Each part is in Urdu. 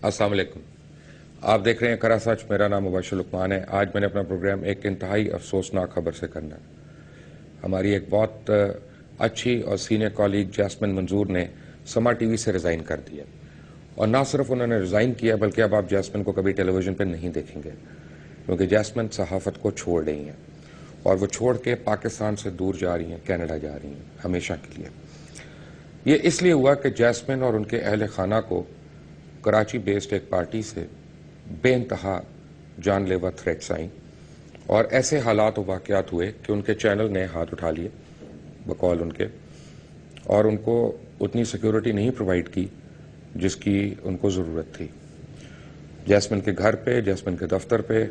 السلام علیکم. آپ دیکھ رہے ہیں کرا سچ. میرا نام مبشر لقمان ہے. آج میں نے اپنا پروگرام ایک انتہائی افسوسناک خبر سے کرنا ہے. ہماری ایک بہت اچھی اور سینئر کالیگ جیسمن منظور نے سما ٹی وی سے ریزائن کر دیا. اور نہ صرف انہوں نے ریزائن کیا بلکہ اب آپ جیسمن کو کبھی ٹیلی ویژن پہ نہیں دیکھیں گے، کیونکہ جیسمن صحافت کو چھوڑ رہی ہیں اور وہ چھوڑ کے پاکستان سے دور جا رہی ہیں، کینیڈا جا رہی ہیں ہمیشہ کے لیے. یہ اس لیے ہوا کہ جیسمن اور ان کے اہل خانہ کو کراچی بیسڈ ایک پارٹی سے بے انتہا جان لیوا تھریٹس آئیں اور ایسے حالات و واقعات ہوئے کہ ان کے چینل نے ہاتھ اٹھا لیے بقول ان کے، اور ان کو اتنی سیکیورٹی نہیں پرووائڈ کی جس کی ان کو ضرورت تھی. جیسمن کے گھر پہ، جیسمن کے دفتر پہ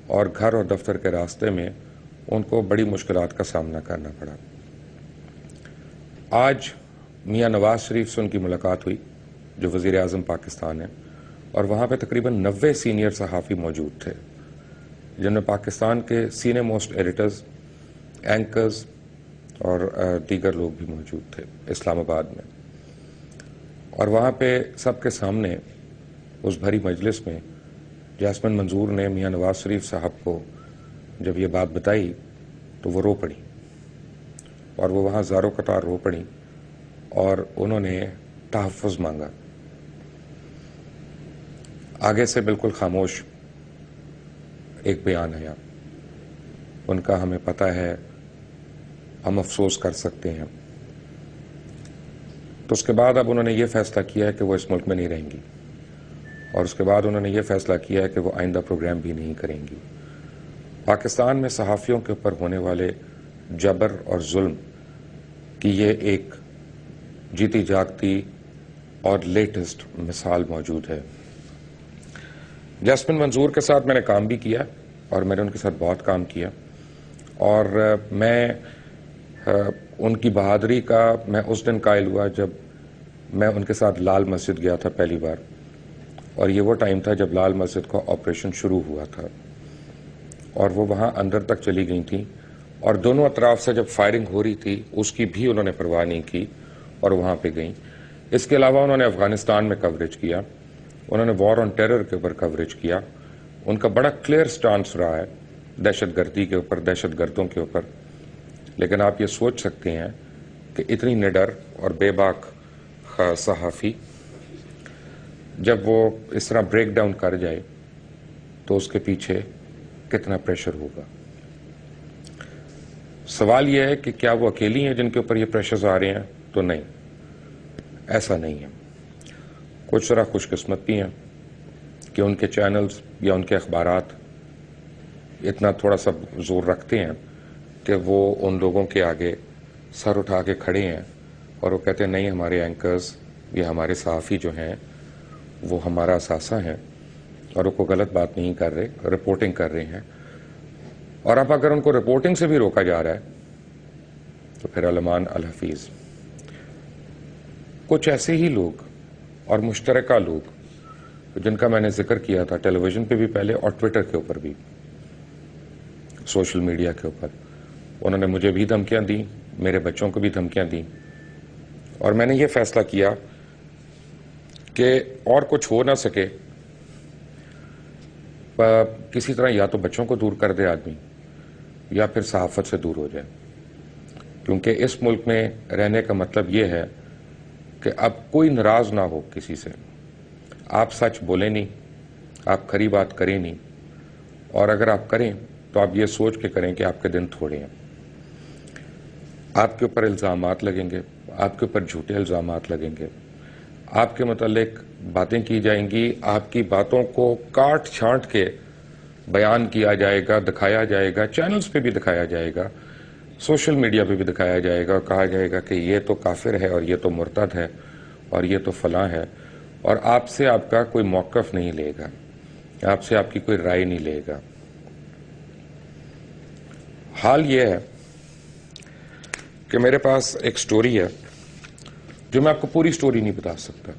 اور گھر اور دفتر کے راستے میں ان کو بڑی مشکلات کا سامنا کرنا پڑا. آج میاں نواز شریف سے ان کی ملاقات ہوئی جو وزیر اعظم پاکستان ہے، اور وہاں پہ تقریباً 90 سینئر صحافی موجود تھے جن میں پاکستان کے سینئر موسٹ ایڈیٹرز، اینکرز اور دیگر لوگ بھی موجود تھے اسلام آباد میں. اور وہاں پہ سب کے سامنے اس بھری مجلس میں جیسمن منظور نے میاں نواز شریف صاحب کو جب یہ بات بتائی تو وہ رو پڑی، اور وہ وہاں زاروں قطار رو پڑی اور انہوں نے تحفظ مانگا. آگے سے بالکل خاموش ایک بیان ہے ان کا، ہمیں پتہ ہے، ہم افسوس کر سکتے ہیں. تو اس کے بعد اب انہوں نے یہ فیصلہ کیا ہے کہ وہ اس ملک میں نہیں رہیں گی، اور اس کے بعد انہوں نے یہ فیصلہ کیا ہے کہ وہ آئندہ پروگرام بھی نہیں کریں گی. پاکستان میں صحافیوں کے اوپر ہونے والے جبر اور ظلم کی یہ ایک جیتی جاگتی اور لیٹسٹ مثال موجود ہے. جیسمن منظور کے ساتھ میں نے کام بھی کیا اور میں نے ان کے ساتھ بہت کام کیا، اور میں ان کی بہادری کا میں اس دن قائل ہوا جب میں ان کے ساتھ لال مسجد گیا تھا پہلی بار، اور یہ وہ ٹائم تھا جب لال مسجد کا آپریشن شروع ہوا تھا، اور وہ وہاں اندر تک چلی گئی تھیں، اور دونوں اطراف سے جب فائرنگ ہو رہی تھی اس کی بھی انہوں نے پرواہ نہیں کی اور وہاں پہ گئیں. اس کے علاوہ انہوں نے افغانستان میں کوریج کیا، انہوں نے وار آن ٹیرر کے اوپر کوریج کیا. ان کا بڑا کلیئر سٹانس رہا ہے دہشت گردی کے اوپر، دہشت گردوں کے اوپر. لیکن آپ یہ سوچ سکتے ہیں کہ اتنی نڈر اور بے باک صحافی جب وہ اس طرح بریک ڈاؤن کر جائے تو اس کے پیچھے کتنا پریشر ہوگا. سوال یہ ہے کہ کیا وہ اکیلی ہیں جن کے اوپر یہ پریشرز آ رہے ہیں؟ تو نہیں، ایسا نہیں ہے. کچھ طرح خوش قسمت بھی ہیں کہ ان کے چینلز یا ان کے اخبارات اتنا تھوڑا سا زور رکھتے ہیں کہ وہ ان لوگوں کے آگے سر اٹھا کے کھڑے ہیں اور وہ کہتے ہیں نہیں، ہمارے اینکرز یا ہمارے صحافی جو ہیں وہ ہمارا اثاثہ ہیں اور وہ کوئی غلط بات نہیں کر رہے، رپورٹنگ کر رہے ہیں. اور اب اگر ان کو رپورٹنگ سے بھی روکا جا رہا ہے تو پھر علمان الحفیظ. کچھ ایسے ہی لوگ اور مشترکہ لوگ جن کا میں نے ذکر کیا تھا ٹیلی ویژن پہ بھی پہلے اور ٹویٹر کے اوپر بھی، سوشل میڈیا کے اوپر، انہوں نے مجھے بھی دھمکیاں دیں، میرے بچوں کو بھی دھمکیاں دیں، اور میں نے یہ فیصلہ کیا کہ اور کچھ ہو نہ سکے کسی طرح یا تو بچوں کو دور کر دے آدمی یا پھر صحافت سے دور ہو جائے. کیونکہ اس ملک میں رہنے کا مطلب یہ ہے کہ اب کوئی ناراض نہ ہو کسی سے. آپ سچ بولیں نہیں، آپ کھری بات کریں نہیں، اور اگر آپ کریں تو آپ یہ سوچ کے کریں کہ آپ کے دن تھوڑے ہیں. آپ کے اوپر الزامات لگیں گے، آپ کے اوپر جھوٹے الزامات لگیں گے، آپ کے متعلق باتیں کی جائیں گی، آپ کی باتوں کو کاٹ چھانٹ کے بیان کیا جائے گا، دکھایا جائے گا، چینلز پہ بھی دکھایا جائے گا، سوشل میڈیا پہ بھی دکھایا جائے گا، اور کہا جائے گا کہ یہ تو کافر ہے اور یہ تو مرتد ہے اور یہ تو فلاں ہے، اور آپ سے آپ کا کوئی موقف نہیں لے گا، آپ سے آپ کی کوئی رائے نہیں لے گا. حال یہ ہے کہ میرے پاس ایک سٹوری ہے جو میں آپ کو پوری سٹوری نہیں بتا سکتا.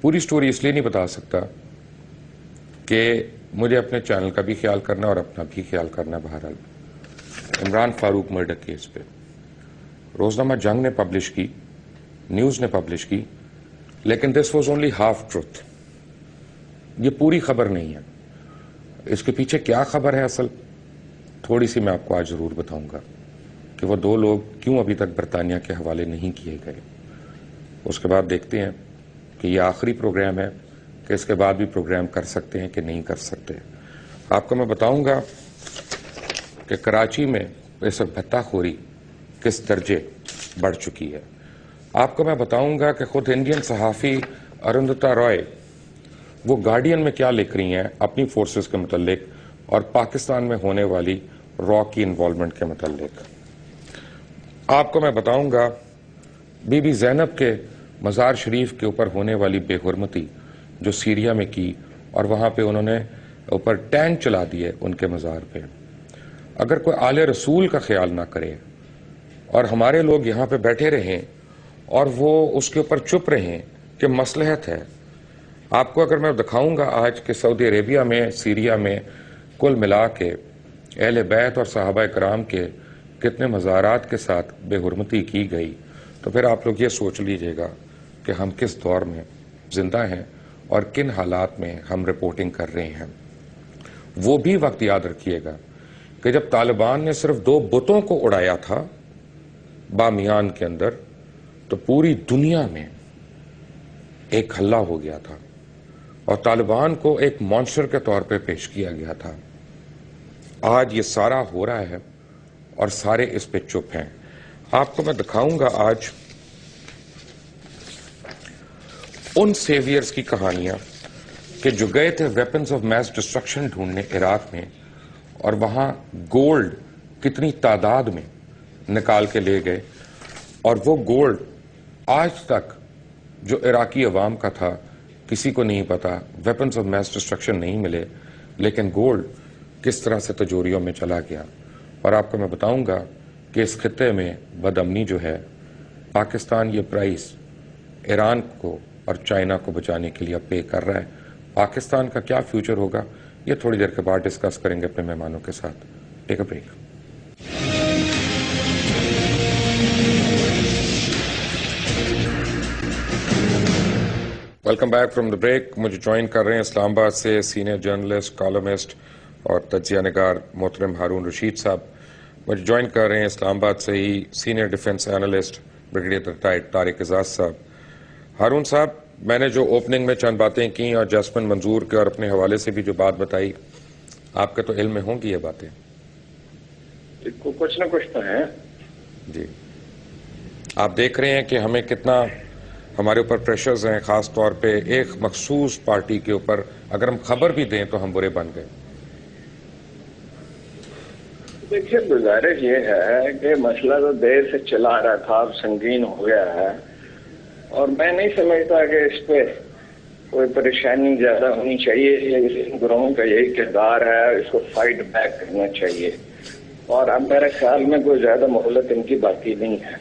پوری سٹوری اس لیے نہیں بتا سکتا کہ مجھے اپنے چینل کا بھی خیال کرنا اور اپنا بھی خیال کرنا. بہرحال عمران فاروق مرڈر کیس پہ روزنامہ جنگ نے پبلش کی، نیوز نے پبلش کی، لیکن this was only half truth. یہ پوری خبر نہیں ہے. اس کے پیچھے کیا خبر ہے اصل، تھوڑی سی میں آپ کو آج ضرور بتاؤں گا کہ وہ 2 لوگ کیوں ابھی تک برطانیہ کے حوالے نہیں کیے گئے. اس کے بعد دیکھتے ہیں کہ یہ آخری پروگرام ہے کہ اس کے بعد بھی پروگرام کر سکتے ہیں کہ نہیں کر سکتے. آپ کو میں بتاؤں گا کہ کراچی میں اس وقت بھتہ خوری کس درجے بڑھ چکی ہے. آپ کو میں بتاؤں گا کہ خود انڈین صحافی ارندھتا رائے وہ گارڈین میں کیا لکھ رہی ہیں اپنی فورسز کے متعلق اور پاکستان میں ہونے والی را کی انوالومنٹ کے متعلق. آپ کو میں بتاؤں گا بی بی زینب کے مزار شریف کے اوپر ہونے والی بے حرمتی جو سیریا میں کی، اور وہاں پہ انہوں نے اوپر ٹینک چلا دیے ان کے مزار پہ. اگر کوئی آل رسول کا خیال نہ کرے اور ہمارے لوگ یہاں پہ بیٹھے رہیں اور وہ اس کے اوپر چپ رہیں کہ مصلحت ہے. آپ کو اگر میں دکھاؤں گا آج کہ سعودی عربیہ میں سیریا میں کل ملا کے اہل بیت اور صحابہ کرام کے کتنے مزارات کے ساتھ بے حرمتی کی گئی، تو پھر آپ لوگ یہ سوچ لیجئے گا کہ ہم کس دور میں زندہ ہیں اور کن حالات میں ہم رپورٹنگ کر رہے ہیں. وہ بھی وقت یاد رکھیے گا کہ جب طالبان نے صرف 2 بتوں کو اڑایا تھا بامیان کے اندر تو پوری دنیا میں ایک ہلہ ہو گیا تھا اور طالبان کو ایک مانسٹر کے طور پہ پیش کیا گیا تھا. آج یہ سارا ہو رہا ہے اور سارے اس پہ چپ ہیں. آپ کو میں دکھاؤں گا آج ان سیویئرز کی کہانیاں کہ جو گئے تھے ویپنز آف میس ڈسٹرکشن ڈھونڈنے عراق میں، اور وہاں گولڈ کتنی تعداد میں نکال کے لے گئے، اور وہ گولڈ آج تک جو عراقی عوام کا تھا کسی کو نہیں پتا. ویپنز آف میس ڈسٹرکشن نہیں ملے لیکن گولڈ کس طرح سے تجوریوں میں چلا گیا. اور آپ کو میں بتاؤں گا کہ اس خطے میں بدامنی جو ہے، پاکستان یہ پرائز ایران کو اور چائنا کو بچانے کے لیے اب پے کر رہا ہے. پاکستان کا کیا فیوچر ہوگا یہ تھوڑی دیر کے بعد ڈسکس کریں گے اپنے مہمانوں کے ساتھ. Take a break. Welcome back from the break. مجھے جوائن کر رہے ہیں اسلام آباد سے سینئر جرنلسٹ، کالمسٹ اور تجزیہ نگار محترم ہارون رشید صاحب. مجھے جوائن کر رہے ہیں اسلام آباد سے ہی senior defence analyst brigadier retired Tariq Aizaz sahab. Haroon صاحب، میں نے جو اوپننگ میں چند باتیں کی اور جاسمن منظور کے اور اپنے حوالے سے بھی جو بات بتائی، آپ کے تو علم میں ہوں گی یہ باتیں. کچھ نہ کچھ تو ہے جی. آپ دیکھ رہے ہیں کہ ہمیں کتنا ہمارے اوپر پریشرز ہیں، خاص طور پہ ایک مخصوص پارٹی کے اوپر اگر ہم خبر بھی دیں تو ہم برے بن گئے. دیکھیے، گزارش یہ ہے کہ مسئلہ تو دیر سے چلا رہا تھا، اب سنگین ہو گیا ہے، اور میں نہیں سمجھتا کہ اس پہ کوئی پریشانی زیادہ ہونی چاہیے. گروہوں کا یہی کردار ہے، اس کو فائٹ بیک کرنا چاہیے، اور اب میرے خیال میں کوئی زیادہ مہلت ان کی باقی نہیں ہے.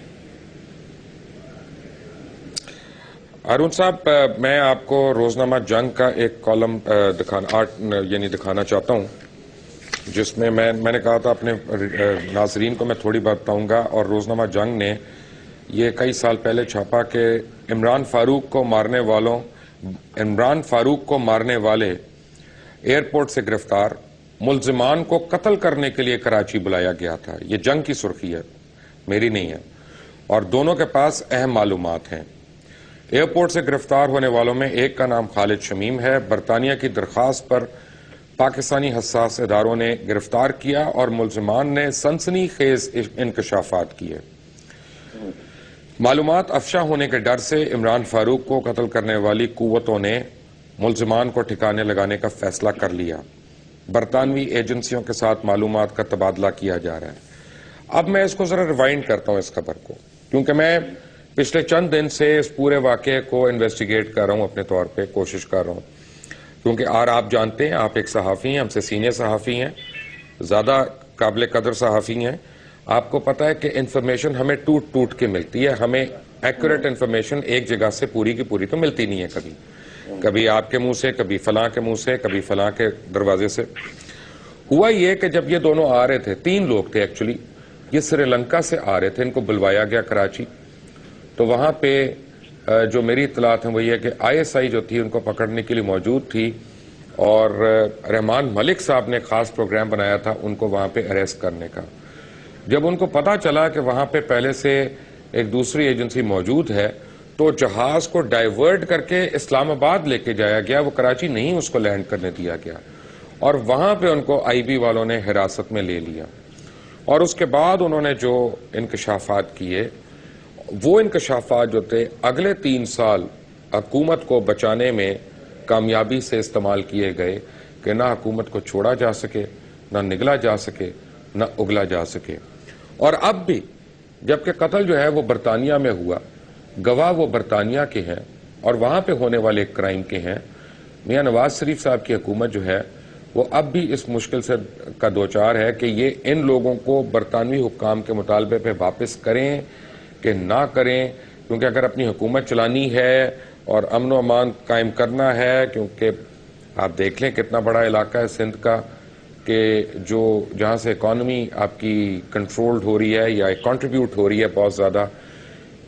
ہارون صاحب، میں آپ کو روزنامہ جنگ کا ایک کالم دکھانا چاہتا ہوں، جس میں میں نے کہا تھا اپنے ناظرین کو میں تھوڑی بات بتاؤں گا. اور روزنامہ جنگ نے یہ کئی سال پہلے چھاپا کہ عمران فاروق کو مارنے والے ایئرپورٹ سے گرفتار، ملزمان کو قتل کرنے کے لیے کراچی بلایا گیا تھا. یہ جنگ کی سرخی ہے، میری نہیں ہے، اور دونوں کے پاس اہم معلومات ہیں. ایئرپورٹ سے گرفتار ہونے والوں میں ایک کا نام خالد شمیم ہے. برطانیہ کی درخواست پر پاکستانی حساس اداروں نے گرفتار کیا اور ملزمان نے سنسنی خیز انکشافات کیے. معلومات افشا ہونے کے ڈر سے عمران فاروق کو قتل کرنے والی قوتوں نے ملزمان کو ٹھکانے لگانے کا فیصلہ کر لیا. برطانوی ایجنسیوں کے ساتھ معلومات کا تبادلہ کیا جا رہا ہے. اب میں اس کو ذرا ریوائنڈ کرتا ہوں اس خبر کو، کیونکہ میں پچھلے چند دن سے اس پورے واقعے کو انویسٹیگیٹ کر رہا ہوں، اپنے طور پہ کوشش کر رہا ہوں، کیونکہ آپ جانتے ہیں آپ ایک صحافی ہیں، ہم سے سینئر صحافی ہیں، زیادہ قابل قدر صحافی ہیں. آپ کو پتا ہے کہ انفارمیشن ہمیں ٹوٹ کے ملتی ہے. ہمیں ایکوریٹ انفارمیشن ایک جگہ سے پوری کی پوری تو ملتی نہیں ہے. کبھی آپ کے منہ سے، کبھی فلاں کے منہ سے، کبھی فلاں کے دروازے سے. ہوا یہ کہ جب یہ دونوں آ رہے تھے، 3 لوگ تھے ایکچولی، یہ سری لنکا سے آ رہے تھے، ان کو بلوایا گیا کراچی. تو وہاں پہ جو میری اطلاعات ہیں وہ یہ ہے کہ ISI جو تھی ان کو پکڑنے کے لیے موجود تھی، اور رحمان ملک صاحب نے خاص پروگرام بنایا تھا ان کو وہاں پہ اریسٹ کرنے کا. جب ان کو پتا چلا کہ وہاں پہ پہلے سے ایک دوسری ایجنسی موجود ہے تو جہاز کو ڈائیورٹ کر کے اسلام آباد لے کے جایا گیا, وہ کراچی نہیں اس کو لینڈ کرنے دیا گیا, اور وہاں پہ ان کو آئی بی والوں نے حراست میں لے لیا. اور اس کے بعد انہوں نے جو انکشافات کیے وہ انکشافات جو تھے اگلے 3 سال حکومت کو بچانے میں کامیابی سے استعمال کیے گئے کہ نہ حکومت کو چھوڑا جا سکے, نہ نگلا جا سکے, نہ اگلا جا سکے. اور اب بھی جبکہ قتل جو ہے وہ برطانیہ میں ہوا, گواہ وہ برطانیہ کے ہیں اور وہاں پہ ہونے والے کرائم کے ہیں, میاں نواز شریف صاحب کی حکومت جو ہے وہ اب بھی اس مشکل سے کا دوچار ہے کہ یہ ان لوگوں کو برطانوی حکام کے مطالبے پہ واپس کریں کہ نہ کریں, کیونکہ اگر اپنی حکومت چلانی ہے اور امن و امان قائم کرنا ہے, کیونکہ آپ دیکھ لیں کتنا بڑا علاقہ ہے سندھ کا کہ جو جہاں سے اکانومی آپ کی کنٹرولڈ ہو رہی ہے یا کنٹریبیوٹ ہو رہی ہے بہت زیادہ,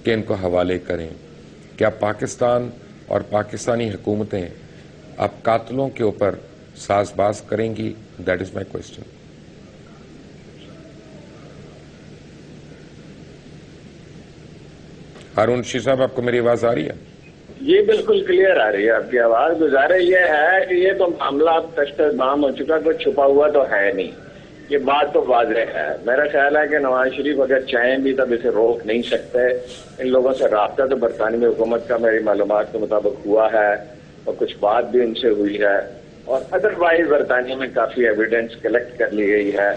کہ ان کو حوالے کریں. کیا پاکستان اور پاکستانی حکومتیں اب قاتلوں کے اوپر ساز باز کریں گی؟ That is my question. Haroon Rashid sahab, آپ کو میری آواز آ رہی ہے؟ جی بالکل کلیئر آ رہی ہے آپ کی آواز. گزارش یہ ہے کہ یہ تو معاملہ اب تشت بام ہو چکا, کوئی چھپا ہوا تو ہے نہیں, یہ بات تو واضح ہے. میرا خیال ہے کہ نواز شریف اگر چاہیں بھی تب اسے روک نہیں سکتے. ان لوگوں سے رابطہ تو برطانوی حکومت کا میری معلومات کے مطابق ہوا ہے اور کچھ بات بھی ان سے ہوئی ہے, اور ادروائز برطانیہ میں کافی ایویڈنس کلیکٹ کر لی گئی ہے.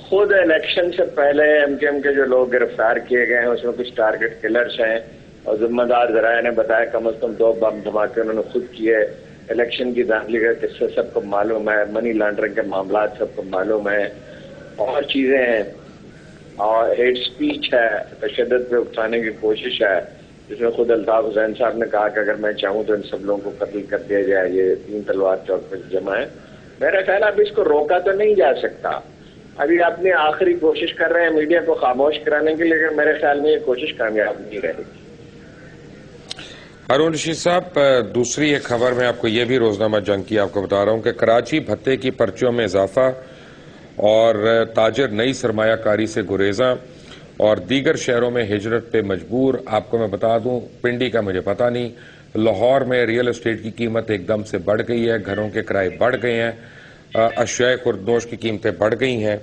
خود الیکشن سے پہلے ایم کیو ایم کے جو لوگ گرفتار کیے گئے ہیں اس میں کچھ ٹارگٹ کلرز ہیں, اور ذمہ دار ذرائع نے بتایا کم از کم 2 بم دھماکے انہوں نے خود کیے. الیکشن کی دھاندلی کا قصے سب کو معلوم ہے, منی لانڈرنگ کے معاملات سب کو معلوم ہے, اور چیزیں ہیں, اور ہیٹ سپیچ ہے, تشدد پہ اٹھانے کی کوشش ہے, جس میں خود الطاف حسین صاحب نے کہا کہ اگر میں چاہوں تو ان سب لوگوں کو قتل کر دیا جائے, یہ 3 تلوار چوک پہ جمع ہے. میرا خیال اب اس کو روکا تو نہیں جا سکتا. ابھی اپنی آخری کوشش کر رہے ہیں میڈیا کو خاموش کرانے کی, لیکن میرے خیال میں یہ کوشش کامیاب نہیں رہے گی. ہارون رشید صاحب, دوسری ایک خبر میں آپ کو یہ بھی روزنامہ جنگ کی آپ کو بتا رہا ہوں کہ کراچی بھتے کی پرچیوں میں اضافہ اور تاجر نئی سرمایہ کاری سے گریزاں اور دیگر شہروں میں ہجرت پہ مجبور. آپ کو میں بتا دوں, پنڈی کا مجھے پتا نہیں, لاہور میں ریئل اسٹیٹ کی قیمت ایک دم سے بڑھ گئی ہے, گھروں کے کرائے بڑھ گئے ہیں, اشیاء خوردنوش کی قیمتیں بڑھ گئی ہیں,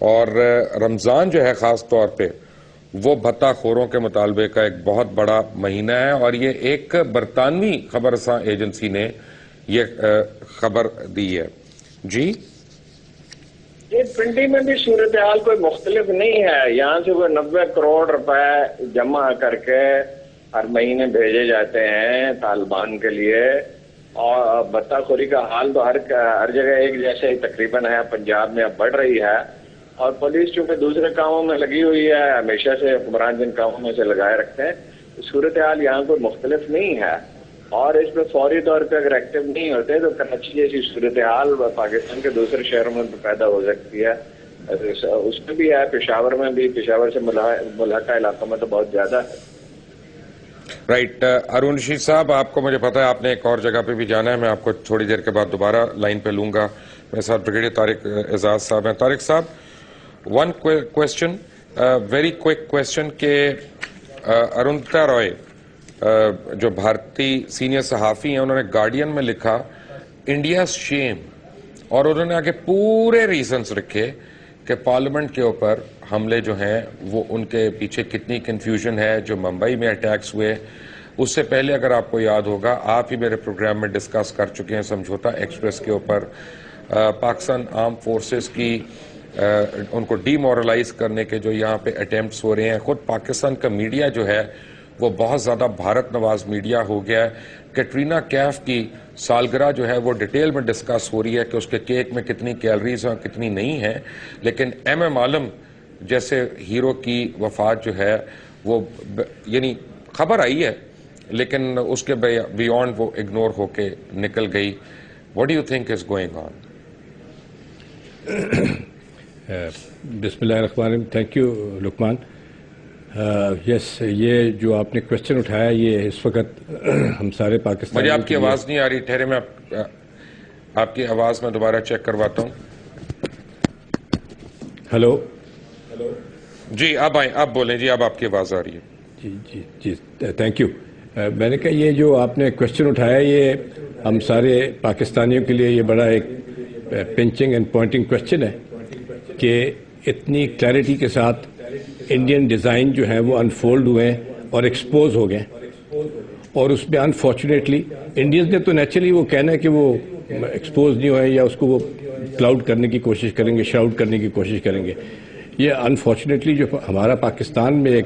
اور رمضان جو ہے خاص طور پہ وہ بھتہ خوروں کے مطالبے کا ایک بہت بڑا مہینہ ہے. اور یہ ایک برطانوی خبررساں ایجنسی نے یہ خبر دی ہے. جی پنڈی میں بھی صورتحال کوئی مختلف نہیں ہے. یہاں سے وہ 90 کروڑ روپے جمع کر کے ہر مہینے بھیجے جاتے ہیں طالبان کے لیے, اور بھتہ خوری کا حال تو ہر جگہ ایک جیسے ہی تقریباً ہے. پنجاب میں اب بڑھ رہی ہے, اور پولیس چونکہ دوسرے کاموں میں لگی ہوئی ہے, ہمیشہ سے حکمران جن کاموں میں سے لگائے رکھتے ہیں, صورتحال یہاں کوئی مختلف نہیں ہے. اور اس میں فوری طور پہ اگر ایکٹیو نہیں ہوتے تو کراچی جیسی صورتحال پاکستان کے دوسرے شہروں میں پیدا ہو سکتی ہے. اس میں بھی ہے, پشاور میں بھی, پشاور سے ملحقہ علاقوں میں تو بہت زیادہ ہے. رائٹ. ہارون رشید صاحب, آپ کو مجھے پتا ہے آپ نے ایک اور جگہ پہ بھی جانا ہے, میں آپ کو تھوڑی دیر کے بعد دوبارہ لائن پہ لوں گا. میرے ساتھ بریگیڈیئر طارق اعزاز صاحب ہیں. طارق صاحب, one question, very quick question, کہ اروندھتا رائے جو بھارتی سینئر صحافی ہیں, انہوں نے گارڈین میں لکھا انڈیا شیم, اور انہوں نے آگے پورے ریزنز رکھے کہ پارلیمنٹ کے اوپر حملے جو ہیں وہ ان کے پیچھے کتنی کنفیوژن ہے. جو ممبئی میں اٹیکس ہوئے اس سے پہلے اگر آپ کو یاد ہوگا, آپ ہی میرے پروگرام میں ڈسکس کر چکے ہیں سمجھوتا ایکسپریس کے اوپر, پاکستان آرم فورسز کی ان کو ڈی مورلائز کرنے کے جو یہاں پہ اٹیمپٹس ہو رہے ہیں. خود پاکستان کا میڈیا جو ہے وہ بہت زیادہ بھارت نواز میڈیا ہو گیا ہے. کیٹرینا کیف کی سالگرہ جو ہے وہ ڈیٹیل میں ڈسکس ہو رہی ہے کہ اس کے کیک میں کتنی کیلریز ہیں کتنی نہیں ہیں, لیکن ایم عالم جیسے ہیرو کی وفات جو ہے وہ یعنی خبر آئی ہے لیکن اس کے بیونڈ وہ اگنور ہو کے نکل گئی. What do you think is going on? بسم اللہ الرحمن الرحیم. تھینک یو لقمان. یس, یہ جو آپ نے کوشچن اٹھایا یہ اس وقت ہم سارے پاکستان, مجھے آپ کی آواز نہیں آ رہی, ٹھہرے میں آپ کی آواز میں دوبارہ چیک کرواتا ہوں. ہلو. جی اب آئیں, اب بولیں. جی اب آپ کی آواز آ رہی ہے. جی جی جی تھینک یو. میں نے کہا یہ جو آپ نے کوشچن اٹھایا یہ ہم سارے پاکستانیوں کے لیے یہ بڑا ایک پنچنگ اینڈ پوائنٹنگ کوشچن ہے کہ اتنی کلیئرٹی کے ساتھ انڈین ڈیزائن جو ہیں وہ انفولڈ ہوئے ہیں اور ایکسپوز ہو گئے, اور اس میں انفارچونیٹلی انڈینز نے تو نیچرلی وہ کہنا ہے کہ وہ ایکسپوز نہیں ہوئے یا اس کو وہ کلاؤڈ کرنے کی کوشش کریں گے, شراؤڈ کرنے کی کوشش کریں گے. یہ انفارچونیٹلی جو ہمارا پاکستان میں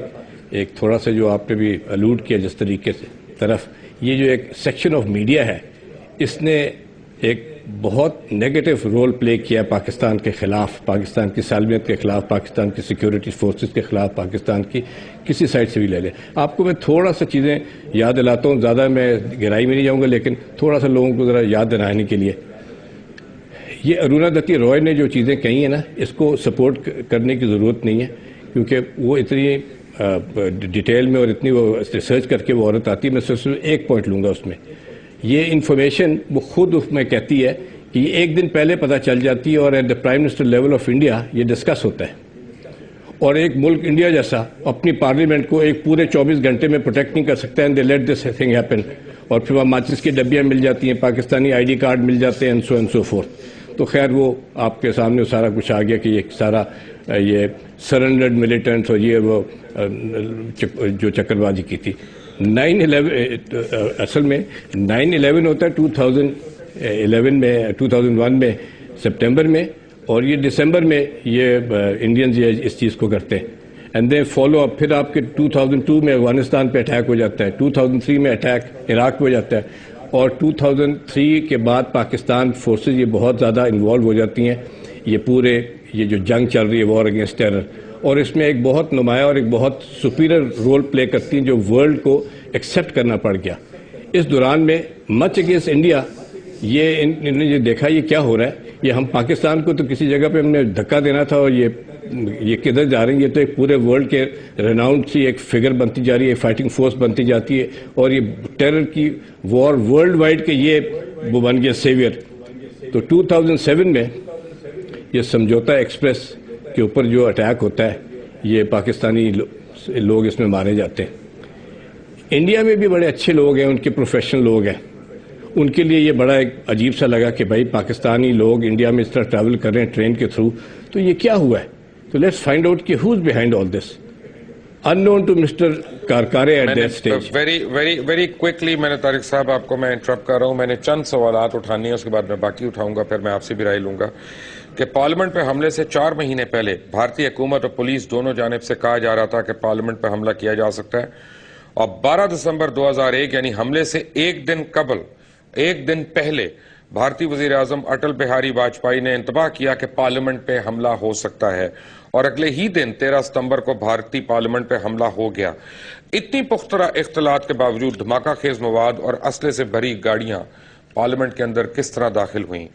ایک تھوڑا سا جو آپ نے بھی الوڈ کیا جس طریقے سے طرف, یہ جو ایک سیکشن آف میڈیا ہے اس نے ایک بہت نیگیٹو رول پلے کیا پاکستان کے خلاف, پاکستان کی سالمیت کے خلاف, پاکستان کی سیکیورٹی فورسز کے خلاف, پاکستان کی کسی سائڈ سے بھی لے لیں. آپ کو میں تھوڑا سا چیزیں یاد دلاتا ہوں, زیادہ میں گہرائی میں نہیں جاؤں گا لیکن تھوڑا سا لوگوں کو ذرا یاد دلانے کے لیے. یہ ارونا دتی رائے نے جو چیزیں کہی ہیں نا, اس کو سپورٹ کرنے کی ضرورت نہیں ہے کیونکہ وہ اتنی ڈیٹیل میں اور اتنی وہ ریسرچ کر کے وہ عورت آتی ہے. میں صرف ایک پوائنٹ لوں گا اس میں. یہ انفارمیشن وہ خود اس میں کہتی ہے کہ یہ ایک دن پہلے پتہ چل جاتی ہے اور at the prime minister level of India یہ ڈسکس ہوتا ہے, اور ایک ملک انڈیا جیسا اپنی پارلیمنٹ کو ایک پورے 24 گھنٹے میں پروٹیکٹ نہیں کر سکتا, and they let this thing happen. اور پھر وہاں ماچس کی ڈبیاں مل جاتی ہیں, پاکستانی آئی ڈی کارڈ مل جاتے ہیں, اینڈ سو فورتھ. تو خیر وہ آپ کے سامنے سارا کچھ آ گیا کہ یہ سارا یہ سرنڈرڈ ملیٹنٹس اور یہ وہ جو چکر بازی کی تھی. 9/11 اصل میں 9/11 ہوتا ہے 2011 میں 2001 میں سپٹمبر میں, اور یہ دسمبر میں یہ انڈینز یہ اس چیز کو کرتے ہیں. And they follow up. پھر آپ کے 2002 میں افغانستان پہ اٹیک ہو جاتا ہے, 2003 میں اٹیک عراق پہ ہو جاتا ہے, اور 2003 کے بعد پاکستان فورسز یہ بہت زیادہ انوالو ہو جاتی ہیں. یہ پورے یہ جو جنگ چل رہی ہے وار اگینسٹ ٹیرر, اور اس میں ایک بہت نمایاں اور ایک بہت سپیریئر رول پلے کرتی ہیں جو ورلڈ کو ایکسیپٹ کرنا پڑ گیا. اس دوران میں مچ اگینسٹ انڈیا یہ انہوں نے یہ دیکھا یہ کیا ہو رہا ہے, یہ ہم پاکستان کو تو کسی جگہ پہ ہم نے دھکا دینا تھا, اور یہ کدھر جا رہی ہے, یہ تو ایک پورے ورلڈ کے ریناؤنڈ سی ایک فگر بنتی جا رہی ہے, فائٹنگ فورس بنتی جاتی ہے, اور یہ ٹیرر کی وار ورلڈ وائڈ کے یہ وہ بن گیا سیویئر. تو 2007 میں یہ سمجھوتا ایکسپریس کے اوپر جو اٹیک ہوتا ہے یہ پاکستانی لوگ اس میں مارے جاتے ہیں. انڈیا میں بھی بڑے اچھے لوگ ہیں, ان کے پروفیشنل لوگ ہیں, ان کے لیے یہ بڑا ایک عجیب سا لگا کہ بھائی پاکستانی لوگ انڈیا میں اس طرح ٹریول کر رہے ہیں ٹرین کے تھرو, تو یہ کیا ہوا ہے. تو لیٹس فائنڈ آؤٹ کہ who is behind all this. unknown to Mr. Karkare at that stage. Very quickly میں نے طارق صاحب آپ کو میں انٹرپٹ کر رہا ہوں, میں نے چند سوالات اٹھانی ہیں, اس کے بعد میں باقی اٹھاؤں گا, پھر میں آپ سے بھی رائے لوں گا. کہ پارلیمنٹ پہ حملے سے 4 مہینے پہلے بھارتی حکومت اور پولیس دونوں جانب سے کہا جا رہا تھا کہ پارلیمنٹ پہ حملہ کیا جا سکتا ہے, اور 12 دسمبر 2001 یعنی حملے سے ایک دن پہلے بھارتی وزیر اعظم اٹل بہاری واجپئی نے انتباہ کیا کہ پارلیمنٹ پہ حملہ ہو سکتا ہے, اور اگلے ہی دن 13 ستمبر کو بھارتی پارلیمنٹ پہ حملہ ہو گیا. اتنی پختہ اختلاط کے باوجود دھماکہ خیز مواد اور اسلحے سے بھری گاڑیاں پارلیمنٹ کے اندر کس طرح داخل ہوئیں؟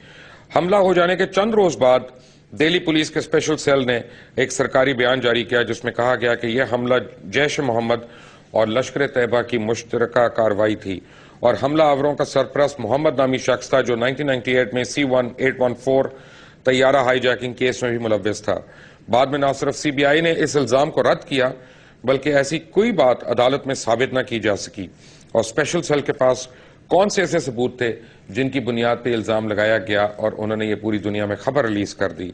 حملہ ہو جانے کے چند روز بعد دہلی پولیس کے اسپیشل سیل نے ایک سرکاری بیان جاری کیا جس میں کہا گیا کہ یہ حملہ جیش محمد اور لشکر طیبہ کی مشترکہ کارروائی تھی, اور حملہ آوروں کا سرپرست محمد نامی شخص تھا جو 1998 میں C-1814 طیارہ ہائی جیکنگ کیس میں بھی ملوث تھا. بعد میں نہ صرف سی بی آئی نے اس الزام کو رد کیا بلکہ ایسی کوئی بات عدالت میں ثابت نہ کی جا سکی, اور اسپیشل سیل کے پاس کون سے ایسے ثبوت تھے جن کی بنیاد پہ الزام لگایا گیا, اور انہوں نے یہ پوری دنیا میں خبر ریلیز کر دی.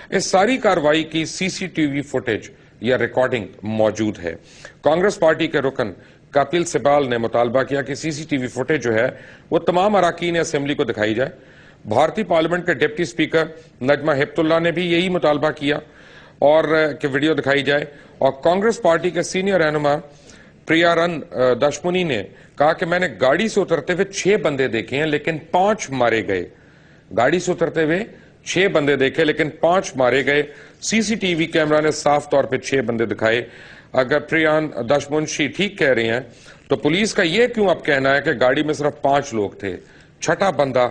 اس ساری کارروائی کی CCTV فوٹیج یا ریکارڈنگ موجود ہے. کانگریس پارٹی کے رکن کپل سبال نے مطالبہ کیا کہ CCTV فوٹیج جو ہے وہ تمام اراکین اسمبلی کو دکھائی جائے. بھارتی پارلیمنٹ کے ڈپٹی اسپیکر نجمہ ہپت اللہ نے بھی یہی مطالبہ کیا اور کہ ویڈیو دکھائی جائے, اور کانگریس پارٹی کے سینئر رہنما پریارن دشمنی نے کہا کہ میں نے گاڑی سے اترتے ہوئے 6 بندے دیکھے ہیں لیکن 5 مارے گئے. گاڑی سے اترتے ہوئے 6 بندے دیکھے لیکن 5 مارے گئے. CCTV کیمرہ نے صاف طور پہ 6 بندے دکھائے. اگر پریان دشمنشی ٹھیک کہہ رہے ہیں تو پولیس کا یہ کیوں اب کہنا ہے کہ گاڑی میں صرف 5 لوگ تھے؟ 6واں بندہ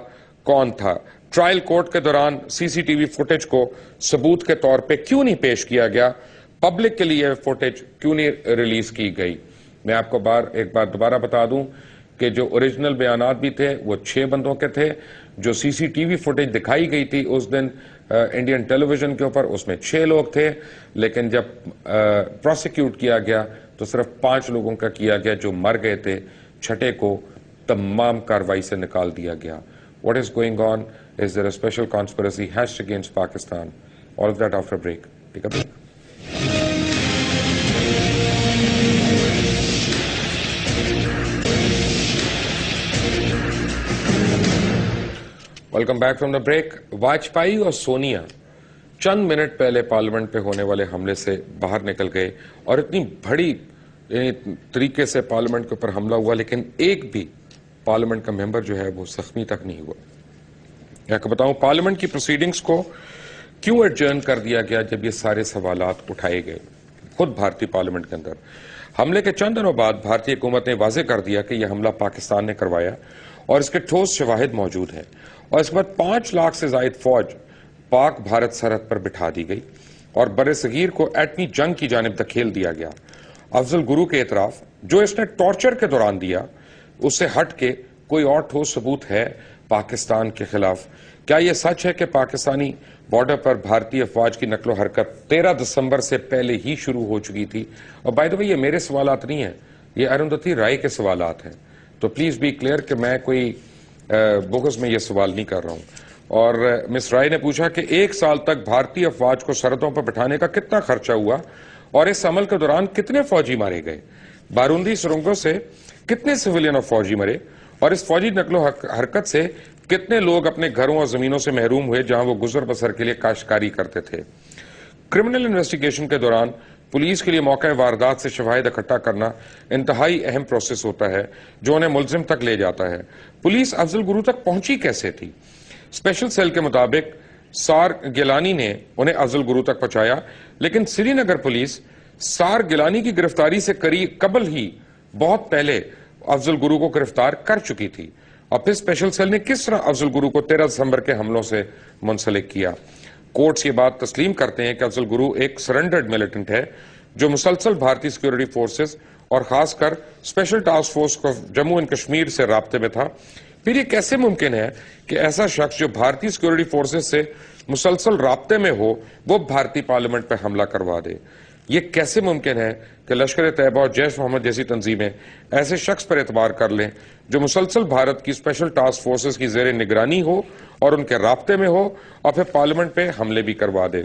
کون تھا؟ ٹرائل کورٹ کے دوران CCTV فوٹیج کو ثبوت کے طور پہ کیوں نہیں پیش کیا گیا؟ پبلک کے لیے فوٹیج کیوں نہیں ریلیز کی گئی؟ میں آپ کو ایک بار دوبارہ بتا دوں کہ جو اوریجنل بیانات بھی تھے وہ 6 بندوں کے تھے. جو سی سی ٹی وی فوٹیج دکھائی گئی تھی اس دن انڈین ٹیلی ویژن کے اوپر اس میں 6 لوگ تھے, لیکن جب پروسیکیوٹ کیا گیا تو صرف 5 لوگوں کا کیا گیا جو مر گئے تھے. 6 کو تمام کاروائی سے نکال دیا گیا. What is going on? Is there a special conspiracy hatched against Pakistan? All of that after a break. Take a break. Welcome back from the break. Vajpayee اور سونیا چند منٹ پہلے پارلیمنٹ پہ ہونے والے حملے سے باہر نکل گئے اور اتنی بڑی طریقے سے پارلیمنٹ کے اوپر حملہ ہوا, لیکن ایک بھی پارلیمنٹ کا ممبر جو ہے وہ زخمی تک نہیں ہوا. یا کہ بتاؤں پارلیمنٹ کی پروسیڈنگز کو کیوں ایڈجرن کر دیا گیا جب یہ سارے سوالات اٹھائے گئے. خود بھارتی پارلیمنٹ کے اندر حملے کے چند دنوں بعد بھارتی حکومت نے واضح کر دیا کہ یہ حملہ پاکستان نے کروایا اور اس کے ٹھوس شواہد موجود ہیں, اور اس کے بعد 5 لاکھ سے زائد فوج پاک بھارت سرحد پر بٹھا دی گئی اور بر صغیر کو ایٹمی جنگ کی جانب دھکیل دیا گیا. افضل گرو کے اعتراف جو اس نے ٹارچر کے دوران دیا اس سے ہٹ کے کوئی اور ٹھوس ثبوت ہے پاکستان کے خلاف. کیا یہ سچ ہے کہ پاکستانی بارڈر پر بھارتی افواج کی نقل و حرکت 13 دسمبر سے پہلے ہی شروع ہو چکی تھی؟ اور بائی دا وے یہ میرے سوالات نہیں ہیں, یہ اروندھتی رائے کے سوالات ہیں, تو پلیز بی کلیئر کہ میں کوئی بغض میں یہ سوال نہیں کر رہا ہوں. اور مس رائے نے پوچھا کہ 1 سال تک بھارتی افواج کو سرحدوں پر بٹھانے کا کتنا خرچہ ہوا اور اس عمل کے دوران کتنے فوجی مارے گئے, بارودی سرنگوں سے کتنے سویلین اور فوجی مرے, اور اس فوجی نقل و حرکت سے کتنے لوگ اپنے گھروں اور زمینوں سے محروم ہوئے جہاں وہ گزر بسر کے لیے کاشتکاری کرتے تھے. کرمنل انویسٹیگیشن کے دوران پولیس کے لیے موقع واردات سے شواہد اکٹھا کرنا انتہائی اہم پروسیس ہوتا ہے جو انہیں ملزم تک لے جاتا ہے. پولیس افضل گرو تک پہنچی کیسے تھی؟ اسپیشل سیل کے مطابق سار گیلانی نے انہیں افضل گرو تک پہنچایا, لیکن سری نگر پولیس سار گیلانی کی گرفتاری سے قبل ہی بہت پہلے افضل گرو کو گرفتار کر چکی تھی. اور پھر اسپیشل سیل نے کس طرح افضل گرو کو 13 دسمبر کے حملوں سے منسلک کیا؟ کورٹس یہ بات تسلیم کرتے ہیں کہ افضل گرو ایک سرنڈرڈ ملیٹنٹ ہے جو مسلسل بھارتی سیکورٹی فورسز اور خاص کر اسپیشل ٹاسک فورس کو جموں اینڈ کشمیر سے رابطے میں تھا. پھر یہ کیسے ممکن ہے کہ ایسا شخص جو بھارتی سیکورٹی فورسز سے مسلسل رابطے میں ہو وہ بھارتی پارلیمنٹ پہ حملہ کروا دے؟ یہ کیسے ممکن ہے کہ لشکر طیبہ اور جیش محمد جیسی تنظیمیں ایسے شخص پر اعتبار کر لیں جو مسلسل بھارت کی اسپیشل ٹاسک فورسز کی زیر نگرانی ہو اور ان کے رابطے میں ہو اور پھر پارلیمنٹ پہ حملے بھی کروا دے؟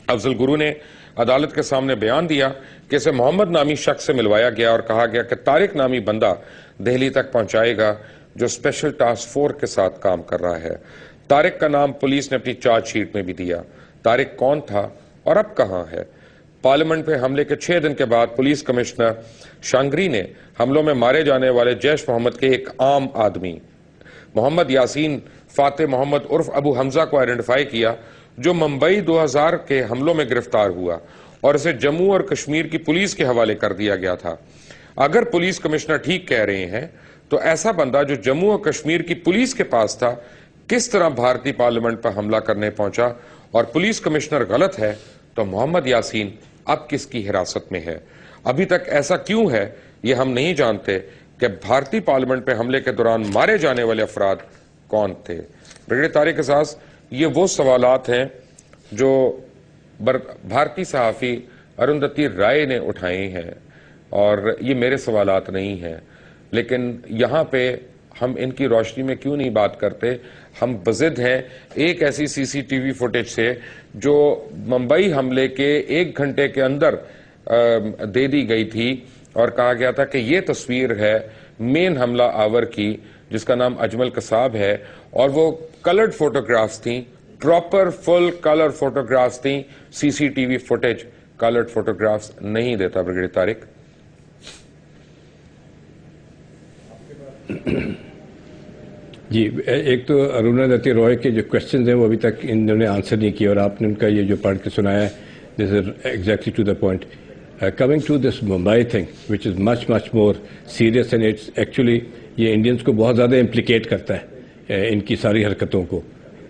افضل گرو نے عدالت کے سامنے بیان دیا کہ اسے محمد نامی شخص سے ملوایا گیا اور کہا گیا کہ طارق نامی بندہ دہلی تک پہنچائے گا جو اسپیشل ٹاسک فورس کے ساتھ کام کر رہا ہے. طارق کا نام پولیس نے اپنی چارج شیٹ میں بھی دیا. طارق کون تھا اور اب کہاں ہے؟ پارلیمنٹ پہ حملے کے 6 دن کے بعد پولیس کمشنر شانگری نے حملوں میں مارے جانے والے جیش محمد کے ایک عام آدمی محمد یاسین فاتح محمد عرف ابو حمزہ کو آئیڈینٹیفائی کیا جو ممبئی 2000 کے حملوں میں گرفتار ہوا اور اسے جموں اور کشمیر کی پولیس کے حوالے کر دیا گیا تھا. اگر پولیس کمشنر ٹھیک کہہ رہے ہیں تو ایسا بندہ جو جموں اور کشمیر کی پولیس کے پاس تھا کس طرح بھارتی پارلیمنٹ پر حملہ کرنے پہنچا؟ اور پولیس کمشنر غلط ہے تو محمد یاسین اب کس کی حراست میں ہے؟ ابھی تک ایسا کیوں ہے یہ ہم نہیں جانتے کہ بھارتی پارلیمنٹ پہ حملے کے دوران مارے جانے والے افراد کون تھے. بریگیڈیئر طارق اعزاز, یہ وہ سوالات ہیں جو بھارتی صحافی اروندھتی رائے نے اٹھائے ہیں اور یہ میرے سوالات نہیں ہیں, لیکن یہاں پہ ہم ان کی روشنی میں کیوں نہیں بات کرتے؟ ہم بضد ہیں ایک ایسی سی سی ٹی وی فوٹیج سے جو ممبئی حملے کے 1 گھنٹے کے اندر دے دی گئی تھی اور کہا گیا تھا کہ یہ تصویر ہے مین حملہ آور کی جس کا نام اجمل قصاب ہے, اور وہ کلرڈ فوٹوگرافز تھیں, پراپر فل کلر فوٹوگرافز تھیں. C C T V footage coloured photographs نہیں دیتا. بریگیڈیئر طارق. جی, ایک تو اروندھتی رائے کے جو کوشچنز ہیں وہ ابھی تک انہوں نے آنسر نہیں کیا اور آپ نے ان کا یہ جو پڑھ کے سنایا ہے this is exactly to the point. Coming to this Mumbai thing which is much more serious and it's actually یہ انڈینس کو بہت زیادہ امپلیکیٹ کرتا ہے ان کی ساری حرکتوں کو.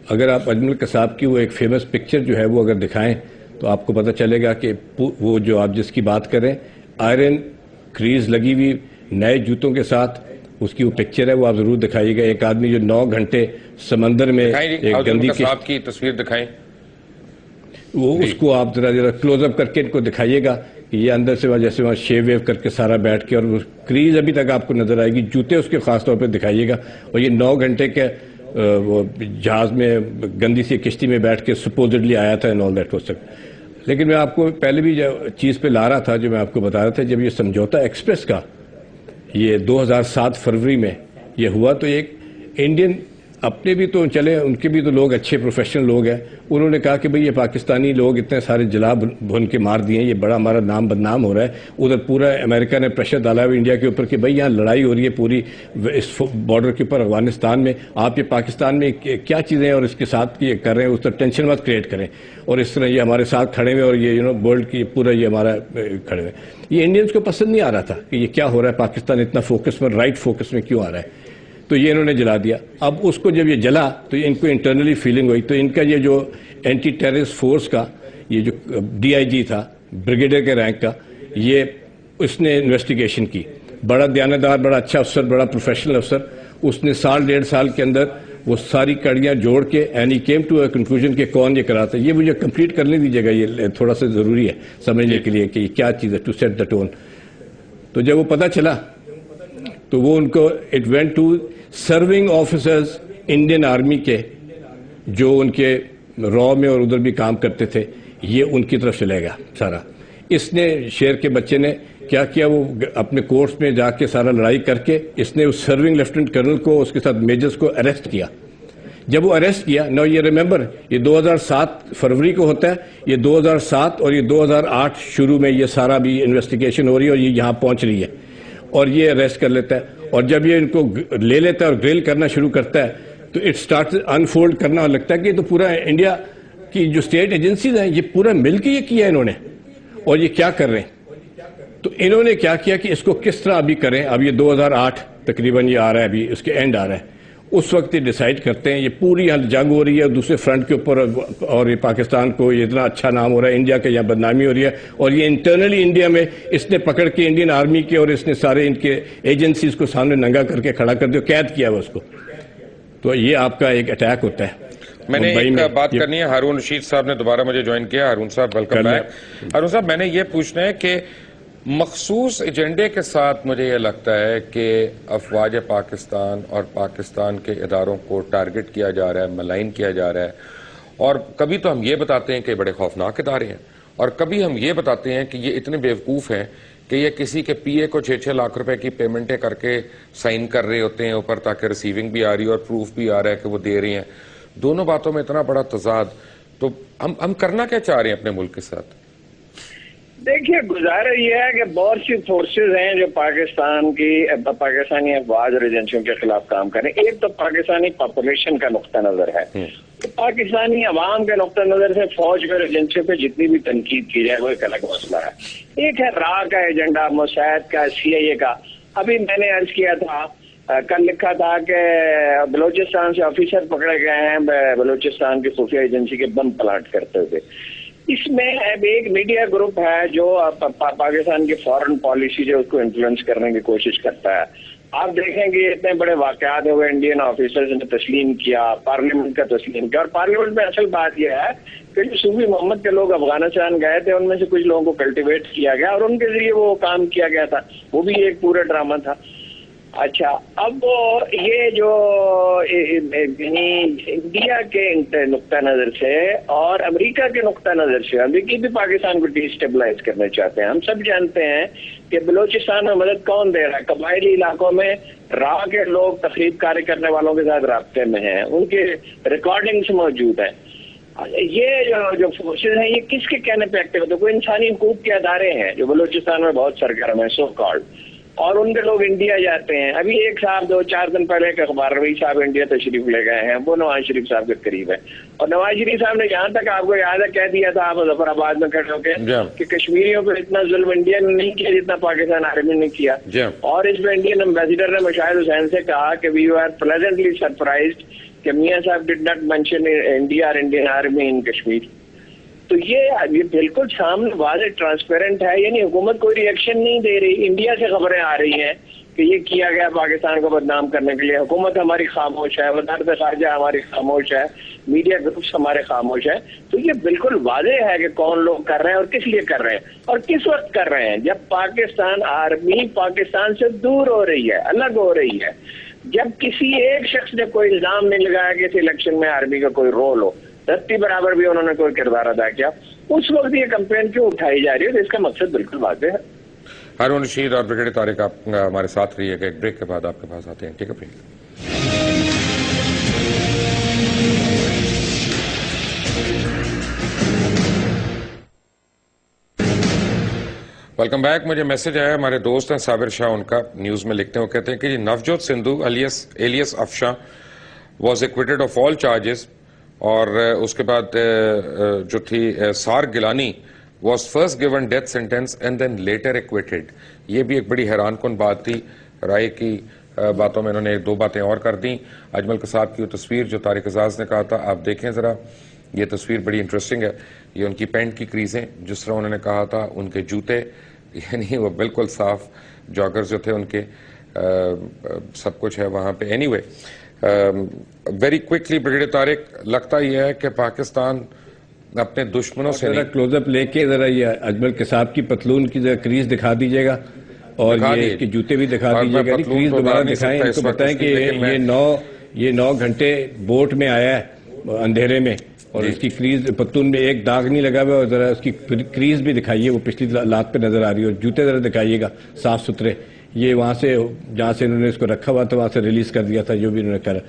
اگر آپ اجمل قصاب کی وہ ایک فیمس پکچر جو ہے وہ اگر دکھائیں تو آپ کو پتہ چلے گا کہ وہ جو آپ جس کی بات کریں آئرن کریز لگی ہوئی نئے جوتوں کے ساتھ اس کی وہ پکچر ہے وہ آپ ضرور دکھائیے گا. ایک آدمی جو 9 گھنٹے سمندر میں ایک گندی صاحب کی تصویر دکھائیں, وہ اس کو آپ ذرا کلوز اپ کر کے ان کو دکھائیے گا کہ یہ اندر سے جیسے وہاں شیو ویو کر کے سارا بیٹھ کے, اور وہ کریز ابھی تک آپ کو نظر آئے گی, جوتے اس کے خاص طور پہ دکھائیے گا. اور یہ 9 گھنٹے کے وہ جہاز میں گندی سی کشتی میں بیٹھ کے سپوزڈلی آیا تھا, اینڈ آل دیٹ ہو سکتا. لیکن میں آپ کو پہلے بھی چیز پہ لا رہا تھا جو میں آپ کو بتا رہا تھا, جب یہ سمجھوتا ایکسپریس کا یہ 2007 فروری میں یہ ہوا تو ایک انڈین اپنے بھی تو چلے, ان کے بھی تو لوگ اچھے پروفیشنل لوگ ہیں, انہوں نے کہا کہ بھئی یہ پاکستانی لوگ اتنے سارے جلا بھن کے مار دیے ہیں, یہ بڑا ہمارا نام بدنام ہو رہا ہے. ادھر پورا امریکہ نے پریشر ڈالا ہے انڈیا کے اوپر کہ بھئی یہاں لڑائی ہو رہی ہے پوری اس بارڈر کے اوپر افغانستان میں, آپ یہ پاکستان میں کیا چیزیں اور اس کے ساتھ یہ کر رہے ہیں, اس طرح ٹینشن مت کریٹ کریں, اور اس طرح یہ ہمارے ساتھ کھڑے ہوئے اور یہ ورلڈ کی پورا یہ ہمارا کھڑے ہوئے. یہ انڈینس کو پسند نہیں آ رہا تھا کہ یہ کیا ہو رہا ہے, پاکستان اتنا فوکس میں رائٹ فوکس میں کیوں آ رہا ہے, تو یہ انہوں نے جلا دیا. اب اس کو جب یہ جلا تو ان کو انٹرنلی فیلنگ ہوئی, تو ان کا یہ جو اینٹی ٹیررسٹ فورس کا یہ جو DIG تھا بریگیڈیئر کے رینک کا, یہ اس نے انویسٹیگیشن کی, بڑا دیانتدار, بڑا اچھا افسر, بڑا پروفیشنل افسر, اس نے 1.5 سال کے اندر وہ ساری کڑیاں جوڑ کے and he came to a conclusion کہ کون یہ کراتا ہے. یہ مجھے کمپلیٹ کرنے دیجیے گا, یہ تھوڑا سا ضروری ہے سمجھنے کے لیے کہ یہ کیا چیز ہے, ٹو سیٹ دا ٹون. تو جب وہ پتہ چلا تو وہ ان کو it went to serving officers Indian Army کے جو ان کے را میں اور ادھر بھی کام کرتے تھے, یہ ان کی طرف چلے گا سارا. اس نے شیر کے بچے نے کیا کیا, وہ اپنے کورس میں جا کے سارا لڑائی کر کے اس نے اس سرونگ لیفٹنٹ کرنل کو اس کے ساتھ میجرز کو اریسٹ کیا. جب وہ اریسٹ کیا, نو یہ ریمبر یہ 2007 فروری کو ہوتا ہے, یہ 2007 اور یہ 2008 شروع میں یہ سارا بھی انویسٹیگیشن ہو رہی ہے اور یہ یہاں پہنچ رہی ہے, اور یہ اریسٹ کر لیتا ہے. اور جب یہ ان کو لے لیتا ہے اور گریل کرنا شروع کرتا ہے تو اٹ سٹارٹ انفولڈ کرنا, اور لگتا ہے کہ یہ تو پورا انڈیا کی جو اسٹیٹ ایجنسیز ہیں یہ پورا مل کے یہ کیا انہوں نے, اور یہ کیا کر رہے ہیں. تو انہوں نے کیا کیا کہ اس کو کس طرح ابھی کریں. اب یہ 2008 تقریباً یہ آ رہا ہے, ابھی اس کے اینڈ آ رہا ہے, اس وقت یہ ڈیسائیڈ کرتے ہیں. یہ پوری یہاں جنگ ہو رہی ہے دوسرے فرنٹ کے اوپر, اور یہ پاکستان کو یہ اتنا اچھا نام ہو رہا ہے, انڈیا کے یہاں بدنامی ہو رہی ہے, اور یہ انٹرنلی انڈیا میں اس نے پکڑ کے انڈین آرمی کے اور اس نے سارے ان کے ایجنسیز کو سامنے ننگا کر کے کھڑا کر دیا, قید کیا ہوا اس کو. تو یہ آپ کا ایک اٹیک ہوتا ہے. میں نے ایک بات کرنی ہے, ہارون رشید صاحب نے دوبارہ مجھے جوائن کیا. ہارون صاحب ویلکم بیک. ہارون صاحب میں نے یہ پوچھنا ہے کہ مخصوص ایجنڈے کے ساتھ مجھے یہ لگتا ہے کہ افواج پاکستان اور پاکستان کے اداروں کو ٹارگٹ کیا جا رہا ہے, ملائن کیا جا رہا ہے, اور کبھی تو ہم یہ بتاتے ہیں کہ بڑے خوفناک ادارے ہیں, اور کبھی ہم یہ بتاتے ہیں کہ یہ اتنے بیوقوف ہیں کہ یہ کسی کے PA کو 6-6 لاکھ روپے کی پیمنٹیں کر کے سائن کر رہے ہوتے ہیں اوپر, تاکہ ریسیونگ بھی آ رہی ہے اور پروف بھی آ رہا ہے کہ وہ دے رہی ہیں. دونوں باتوں میں اتنا بڑا تضاد, تو ہم کرنا کیا چاہ رہے ہیں اپنے ملک کے ساتھ؟ دیکھیے, گزارا یہ ہے کہ بہت سی فورسز ہیں جو پاکستانی افواج اور ایجنسیوں کے خلاف کام کریں. ایک تو پاکستانی پاپولیشن کا نقطہ نظر ہے, پاکستانی عوام کے نقطہ نظر سے فوج اور ایجنسیوں پہ جتنی بھی تنقید کی جائے وہ ایک الگ مسئلہ ہے. ایک ہے راہ کا ایجنڈا, موساد کا, CIA کا. ابھی میں نے عرض کیا تھا, کل لکھا تھا کہ بلوچستان سے آفیسر پکڑے گئے ہیں بلوچستان کی خفیہ ایجنسی کے بم پلانٹ کرتے ہوئے. اس میں ایک میڈیا گروپ ہے جو پاکستان کی فارن پالیسی جو اس کو انفلوئنس کرنے کی کوشش کرتا ہے. آپ دیکھیں گے اتنے بڑے واقعات ہوئے, انڈین آفیسرز نے تسلیم کیا, پارلیمنٹ کا تسلیم کیا, اور پارلیمنٹ میں اصل بات یہ ہے کہ جو صوفی محمد کے لوگ افغانستان گئے تھے ان میں سے کچھ لوگوں کو کلٹیویٹ کیا گیا اور ان کے ذریعے وہ کام کیا گیا تھا, وہ بھی ایک پورا ڈرامہ تھا. اچھا, اب یہ جو انڈیا کے نقطہ نظر سے اور امریکہ کے نقطہ نظر سے, امریکی بھی پاکستان کو ڈی اسٹیبلائز کرنا چاہتے ہیں. ہم سب جانتے ہیں کہ بلوچستان میں مدد کون دے رہا ہے, قبائلی علاقوں میں راہ کے لوگ تخریب کاری کرنے والوں کے ساتھ رابطے میں ہیں, ان کے ریکارڈنگز موجود ہیں. یہ جو فورسز ہیں یہ کس کے کہنے پہ ایکٹیو ہوتے ہیں؟ کوئی انسانی حقوق کے ادارے ہیں جو بلوچستان میں بہت سرگرم ہیں, سو کالڈ, اور ان کے لوگ انڈیا جاتے ہیں. ابھی ایک صاحب 2-4 دن پہلے ایک اخبار روی صاحب انڈیا تشریف لے گئے ہیں, وہ نواز شریف صاحب کے قریب ہے, اور نواز شریف صاحب نے جہاں تک آپ کو یاد ہے کہہ دیا تھا مظفر آباد میں کھڑے ہو کے کہ کشمیریوں پہ اتنا ظلم انڈیا نے نہیں کیا جتنا پاکستان آرمی نے کیا. اور اس پہ انڈین امبیسڈر نے مشاہد حسین سے کہا کہ وی آر پلیزنٹلی سرپرائزڈ کہ میاں صاحب ڈڈ ناٹ مینشن انڈیا اور انڈین آرمی ان کشمیر. تو یہ بالکل سامنے واضح ٹرانسپیرنٹ ہے, یعنی حکومت کوئی ری ایکشن نہیں دے رہی. انڈیا سے خبریں آ رہی ہیں کہ یہ کیا گیا پاکستان کو بدنام کرنے کے لیے. حکومت ہماری خاموش ہے, وزارت خارجہ ہماری خاموش ہے, میڈیا گروپس ہمارے خاموش ہے. تو یہ بالکل واضح ہے کہ کون لوگ کر رہے ہیں اور کس لیے کر رہے ہیں اور کس وقت کر رہے ہیں, جب پاکستان آرمی پاکستان سے دور ہو رہی ہے, الگ ہو رہی ہے. جب کسی ایک شخص نے کوئی الزام نہیں لگایا کہ اس الیکشن میں آرمی کا کوئی رول ہو, دھرتی برابر بھی انہوں نے کوئی کردار ادا کیا, اس وقت یہ کمپین کیوں اٹھائی جا رہی ہے؟ تو اس کا مقصد بالکل واضح ہے. ہارون رشید اور بریگیڈیئر طارق, آپ ہمارے ساتھ رہیے گا. ایک بریک کے بعد آپ کے پاس آتے ہیں. ٹھیک ہے. Welcome back. مجھے میسج آیا, ہمارے دوست ہیں صابر شاہ, ان کا نیوز میں لکھتے ہیں, وہ کہتے ہیں کہ جی Navjot Sindhu Alice Afshan was acquitted of all charges, اور اس کے بعد جو تھی سار Gilani was first given death sentence and then later acquitted. یہ بھی ایک بڑی حیران کن بات تھی. رائے کی باتوں میں انہوں نے دو باتیں اور کر دیں. اجمل قصاب کی وہ تصویر جو طارق اعزاز نے کہا تھا, آپ دیکھیں ذرا, یہ تصویر بڑی انٹرسٹنگ ہے. یہ ان کی پینٹ کی کریزیں, جس طرح انہوں نے کہا تھا, ان کے جوتے یعنی وہ بالکل صاف جاگرز جو تھے ان کے, سب کچھ ہے وہاں پہ. Any way, very quickly brigadier Tariq, لگتا یہ ہے کہ پاکستان اپنے دشمنوں سے ذرا کلوز اپ لے کے ذرا یہ اجمل قصاب کی پتلون کی ذرا کریز دکھا دیجیے گا, اور یہ اس کے جوتے بھی دکھا دیجیے گا. کریز دوبارہ دکھائیں, ان کو بتائیں کہ یہ 9 گھنٹے بوٹ میں آیا ہے اندھیرے میں, اور اس کی کریز پتلون میں ایک داغ نہیں لگا ہوا, اور ذرا اس کی کریز بھی دکھائیے, وہ پچھلی لات پہ نظر آ رہی ہے. اور جوتے ذرا دکھائیے گا صاف ستھرے. یہ وہاں سے جہاں سے انہوں نے اس کو رکھا ہوا تھا وہاں سے ریلیز کر دیا تھا, جو بھی انہوں نے کرا.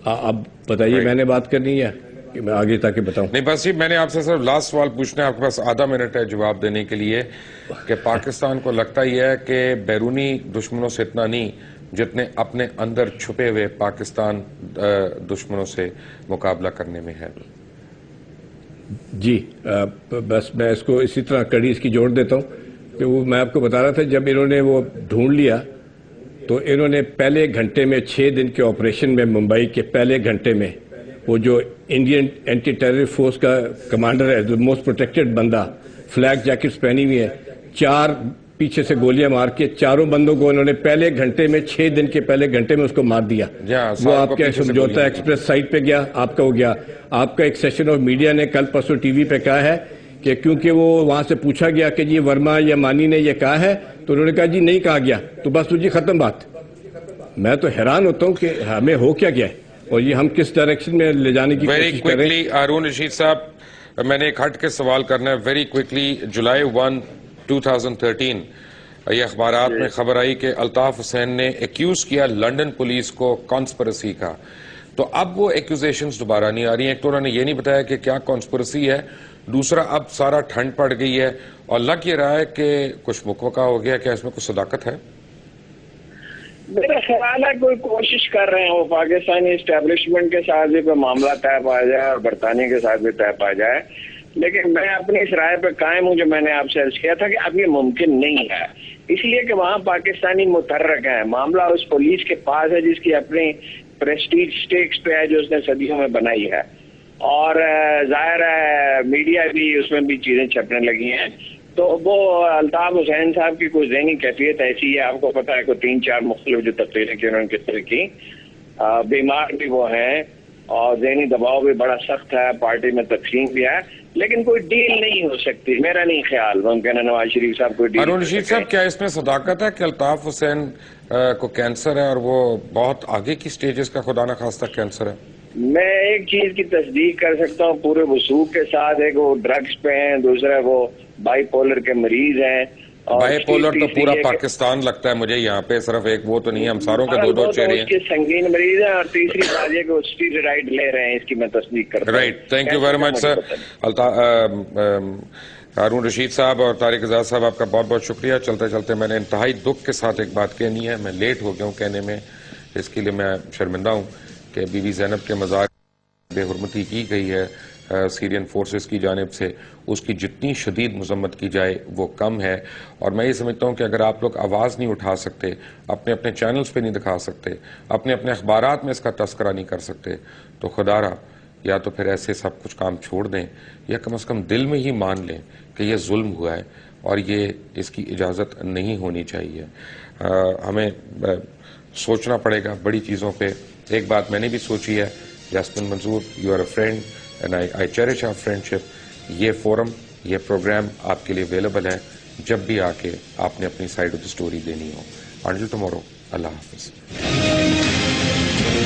اب بتائیے, میں نے بات کرنی ہے کہ میں آگے تاکہ بتاؤں؟ نہیں, بس جی میں نے آپ سے صرف لاسٹ سوال پوچھنا ہے, آپ کے پاس آدھا منٹ ہے جواب دینے کے لیے, کہ پاکستان کو لگتا یہ ہے کہ بیرونی دشمنوں سے اتنا نہیں جتنے اپنے اندر چھپے ہوئے پاکستان دشمنوں سے مقابلہ کرنے میں ہے. جی بس میں اس کو اسی طرح کڑی اس کی جوڑ دیتا ہوں کہ وہ میں آپ کو بتا رہا تھا, جب انہوں نے وہ ڈھونڈ لیا تو انہوں نے پہلے گھنٹے میں 6 دن کے آپریشن میں, ممبئی کے پہلے گھنٹے میں, وہ جو انڈین اینٹی ٹیرر فورس کا کمانڈر ہے, جو موسٹ پروٹیکٹڈ بندہ, فلیگ جیکٹس پہنی ہوئی ہے, 4 پیچھے سے گولیاں مار کے 4 بندوں کو انہوں نے پہلے گھنٹے میں, 6 دن کے پہلے گھنٹے میں اس کو مار دیا. وہ آپ کا سمجھوتا ایکسپریس سائٹ پہ گیا, آپ کا ہو گیا. آپ کا ایک سیشن آف میڈیا نے کل پرسوں ٹی وی پہ کہا ہے کہ کیونکہ وہ وہاں سے پوچھا گیا کہ جی ورما یا مانی نے یہ کہا ہے, تو انہوں نے کہا جی نہیں کہا گیا, تو بس جی ختم بات. میں تو حیران ہوتا ہوں کہ ہمیں ہو کیا گیا ہے, اور یہ ہم کس ڈائریکشن میں لے جانے کی کوشش کر رہے ہیں. ویری کوئکلی ہارون رشید صاحب, میں نے ایک ہٹ کے سوال کرنا ہے. ویری کوئکلی, جولائی 1, 2013 یہ اخبارات میں خبر آئی کہ الطاف حسین نے ایکیوز کیا لنڈن پولیس کو کانسپریسی کا. تو اب وہ ایکوزیشنز دوبارہ نہیں آ رہی ہیں. ایک تو انہوں نے یہ نہیں بتایا کہ کیا کانسپریسی ہے, دوسرا اب سارا ٹھنڈ پڑ گئی ہے, اور لگ یہ رہا ہے کہ کچھ مکوکا ہو گیا. کیا اس میں کچھ صداقت ہے؟ میرا خیال ہے کوئی کوشش کر رہے ہیں وہ پاکستانی اسٹیبلشمنٹ کے ساتھ بھی کوئی معاملہ طے پا جائے اور برطانیہ کے ساتھ بھی طے پا جائے, لیکن میں اپنی اس رائے پہ قائم ہوں جو میں نے آپ سے عرض کیا تھا کہ اب یہ ممکن نہیں ہے, اس لیے کہ وہاں پاکستانی متحرک ہیں. معاملہ اس پولیس کے پاس ہے جس کی اپنی پریسٹیج سٹیکس پہ ہے, جو اس نے صدیوں میں بنائی ہے, اور ظاہر ہے میڈیا بھی اس میں بھی چیزیں چھپنے لگی ہیں. تو وہ الطاف حسین صاحب کی کوئی ذہنی کیفیت ایسی ہے, آپ کو پتا ہے, کوئی 3-4 مختلف جو تقریریں کی انہوں نے کس طرح کی, بیمار بھی وہ ہیں, اور ذہنی دباؤ بھی بڑا سخت ہے, پارٹی میں تقسیم بھی ہے, لیکن کوئی ڈیل نہیں ہو سکتی. میرا نہیں خیال ممکن ہے نواز شریف صاحب کوئی ڈیل. ہارون رشید صاحب, کیا اس میں صداقت ہے کہ الطاف حسین کو کینسر ہے, اور وہ بہت آگے کی سٹیجز کا خدا نخواستہ کینسر ہے؟ میں ایک چیز کی تصدیق کر سکتا ہوں پورے وثوق کے ساتھ, ایک وہ ڈرگز پہ ہیں, دوسرا وہ بائی پولر کے مریض ہیں. بائی پولر تو پورا پاکستان لگتا ہے مجھے یہاں پہ, صرف ایک وہ تو نہیں ہے, ہم ساروں کے 2 چہرے ہیں. سنگین مریض ہیں, اور تیسری بات یہ کہ وہ اسٹیرائڈ لے رہے ہیں, اس کی میں تصدیق کرتا ہوں. Right, thank you very much sir. Haroon Rashid sahab اور طارق اعزاز صاحب, آپ کا بہت بہت شکریہ. چلتے چلتے میں نے انتہائی دکھ کے ساتھ ایک بات کہنی ہے, میں لیٹ ہو گیا ہوں کہنے میں, اس کے لیے میں شرمندہ ہوں کہ بی بی زینب کے مزار بے حرمتی کی گئی ہے سیرین فورسز کی جانب سے. اس کی جتنی شدید مذمت کی جائے وہ کم ہے, اور میں یہ سمجھتا ہوں کہ اگر آپ لوگ آواز نہیں اٹھا سکتے, اپنے اپنے چینلز پہ نہیں دکھا سکتے, اپنے اپنے اخبارات میں اس کا تذکرہ نہیں کر سکتے, تو خدا را یا تو پھر ایسے سب کچھ کام چھوڑ دیں, یا کم از کم دل میں ہی مان لیں کہ یہ ظلم ہوا ہے اور یہ اس کی اجازت نہیں ہونی چاہیے. ہمیں سوچنا پڑے گا بڑی چیزوں پہ. ایک بات میں نے بھی سوچی ہے, Jasmine Manzoor, you are a friend and I cherish our friendship. یہ فورم, یہ پروگرام آپ کے لیے اویلیبل ہے جب بھی آ کے آپ نے اپنی سائڈ آف دی اسٹوری دینی ہو. انٹل ٹمورو, اللہ حافظ.